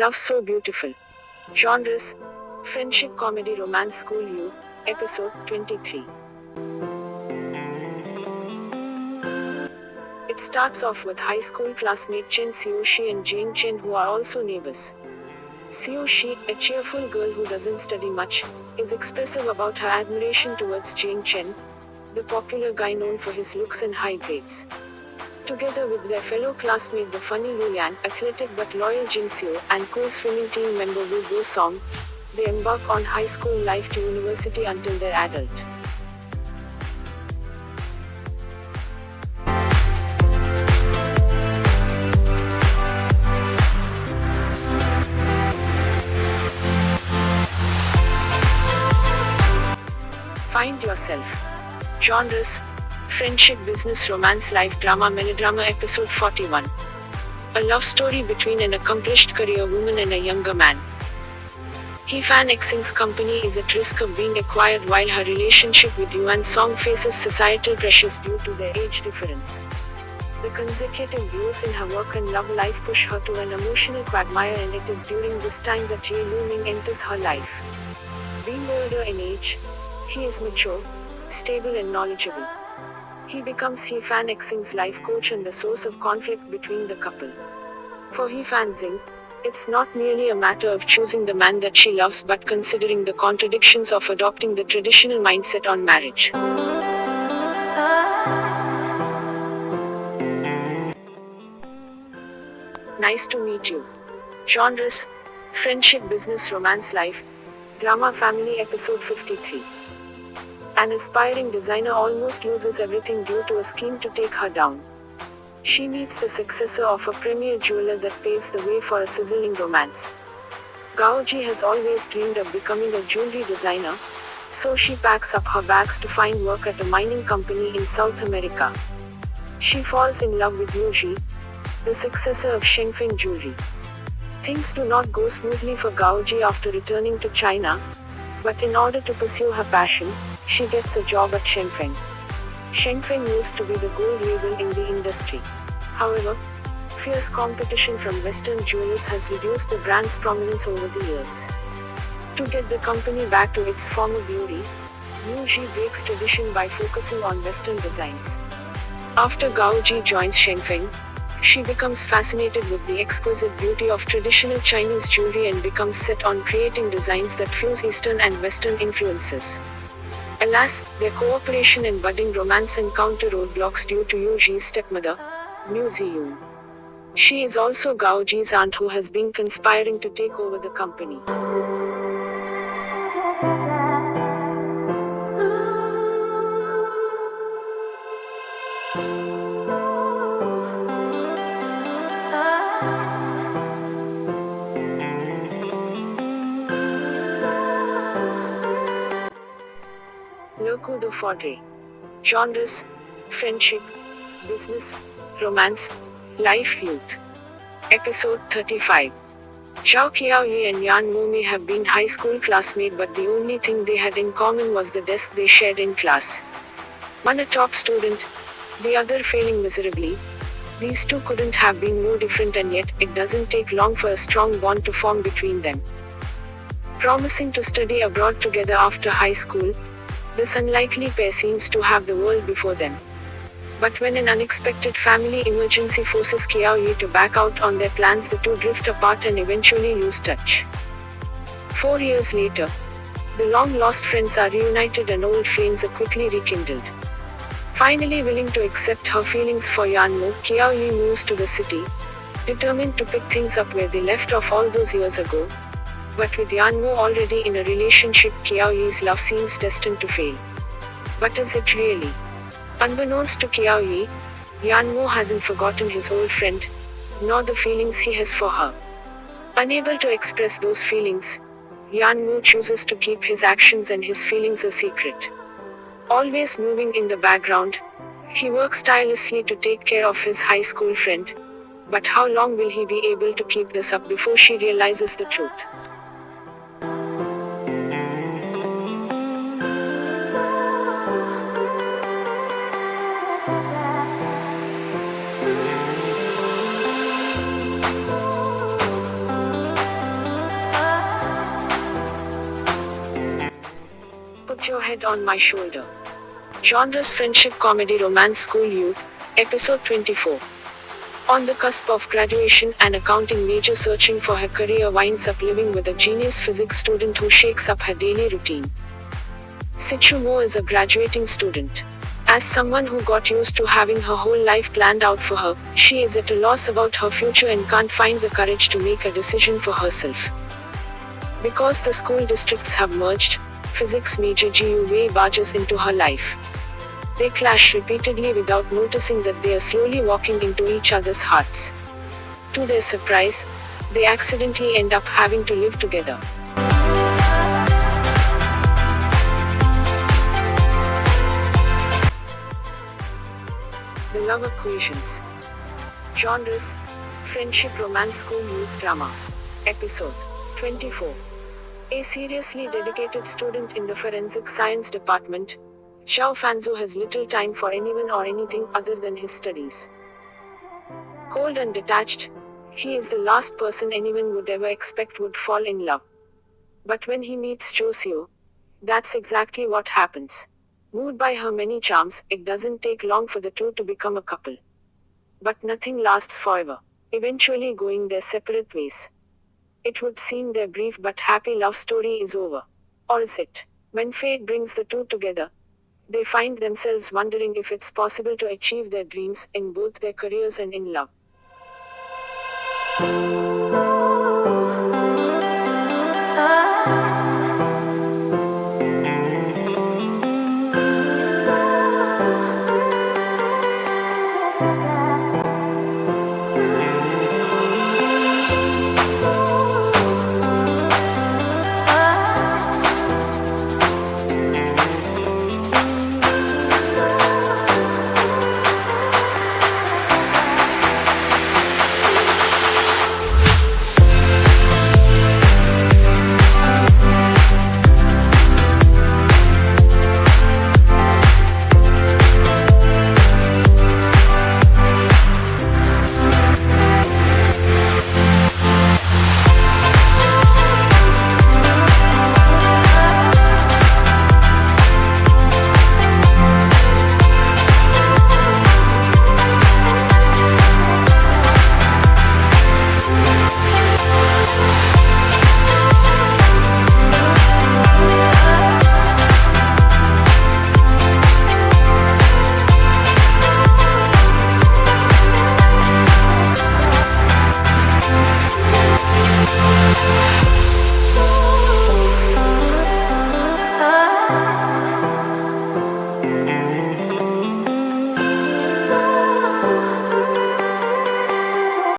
Love So Beautiful. Genres: Friendship, Comedy, Romance, School You. Episode 23. It starts off with high school classmate Chen Xiuxi and Jane Chen, who are also neighbors. Xiuxi, a cheerful girl who doesn't study much, is expressive about her admiration towards Jane Chen, the popular guy known for his looks and high grades. Together with their fellow classmate the funny Lu Lian, athletic but loyal Jin Xiu, and cool swimming team member Wu Go Song, they embark on high school life to university until they're adult. Find yourself. Genres: Friendship, Business, Romance, Life, Drama, Melodrama. Episode 41. A love story between an accomplished career woman and a younger man. He Fan Xing's company is at risk of being acquired while her relationship with Yuan Song faces societal pressures due to their age difference. The consecutive blows in her work and love life push her to an emotional quagmire, and it is during this time that Ye Lu Ming enters her life. Being older in age, he is mature, stable and knowledgeable. He becomes He Fan Xing's life coach and the source of conflict between the couple. For He Fan Xing, it's not merely a matter of choosing the man that she loves but considering the contradictions of adopting the traditional mindset on marriage. Nice to meet you. Genres: Friendship, Business, Romance, Life, Drama, Family. Episode 53. An aspiring designer almost loses everything due to a scheme to take her down. She meets the successor of a premier jeweler that paves the way for a sizzling romance. Gaoji has always dreamed of becoming a jewelry designer, so she packs up her bags to find work at a mining company in South America. She falls in love with Liu Ji, the successor of Shengfeng Jewelry. Things do not go smoothly for Gaoji after returning to China, but in order to pursue her passion, she gets a job at Shengfeng. Shengfeng used to be the gold label in the industry. However, fierce competition from Western jewelers has reduced the brand's prominence over the years. To get the company back to its former glory, Liu Ji breaks tradition by focusing on Western designs. After Gaoji joins Shengfeng, she becomes fascinated with the exquisite beauty of traditional Chinese jewelry and becomes set on creating designs that fuse Eastern and Western influences. Alas, their cooperation and budding romance encounter roadblocks due to Liu Ji's stepmother, Liu Ziyun. She is also Gaoji's aunt who has been conspiring to take over the company. Le Coup de Foudre. Genres: Friendship, Business, Romance, Life, Youth. Episode 35. Zhao Qiaoyi and Yan Mo may have been high school classmates, but the only thing they had in common was the desk they shared in class. One a top student, the other failing miserably. These two couldn't have been more different, and yet, it doesn't take long for a strong bond to form between them. Promising to study abroad together after high school, this unlikely pair seems to have the world before them. But when an unexpected family emergency forces Qiaoyi to back out on their plans, the two drift apart and eventually lose touch. 4 years later, the long-lost friends are reunited and old flames are quickly rekindled. Finally willing to accept her feelings for Yan Mo, Qiaoyi moves to the city, determined to pick things up where they left off all those years ago. But with Yan Mo already in a relationship, Qiaoyi's love seems destined to fail. But is it really? Unbeknownst to Qiaoyi, Yan Mo hasn't forgotten his old friend, nor the feelings he has for her. Unable to express those feelings, Yan Mo chooses to keep his actions and his feelings a secret. Always moving in the background, he works tirelessly to take care of his high school friend. But how long will he be able to keep this up before she realizes the truth? Head on My Shoulder. Genres: friendship, comedy, romance, school youth. Episode 24. On the cusp of graduation, an accounting major searching for her career winds up living with a genius physics student who shakes up her daily routine. Mo is a graduating student. As someone who got used to having her whole life planned out for her, she is at a loss about her future and can't find the courage to make a decision for herself. Because the school districts have merged, physics major Gu Wei barges into her life. They clash repeatedly without noticing that they are slowly walking into each other's hearts. To their surprise, they accidentally end up having to live together. The love equations. Genres: friendship, romance, school youth, drama. Episode 24. A seriously dedicated student in the forensic science department, Xiao Fanzu has little time for anyone or anything other than his studies. Cold and detached, he is the last person anyone would ever expect would fall in love. But when he meets Josio, that's exactly what happens. Moved by her many charms, it doesn't take long for the two to become a couple. But nothing lasts forever, eventually going their separate ways. It would seem their brief but happy love story is over. Or is it? When fate brings the two together, they find themselves wondering if it's possible to achieve their dreams in both their careers and in love.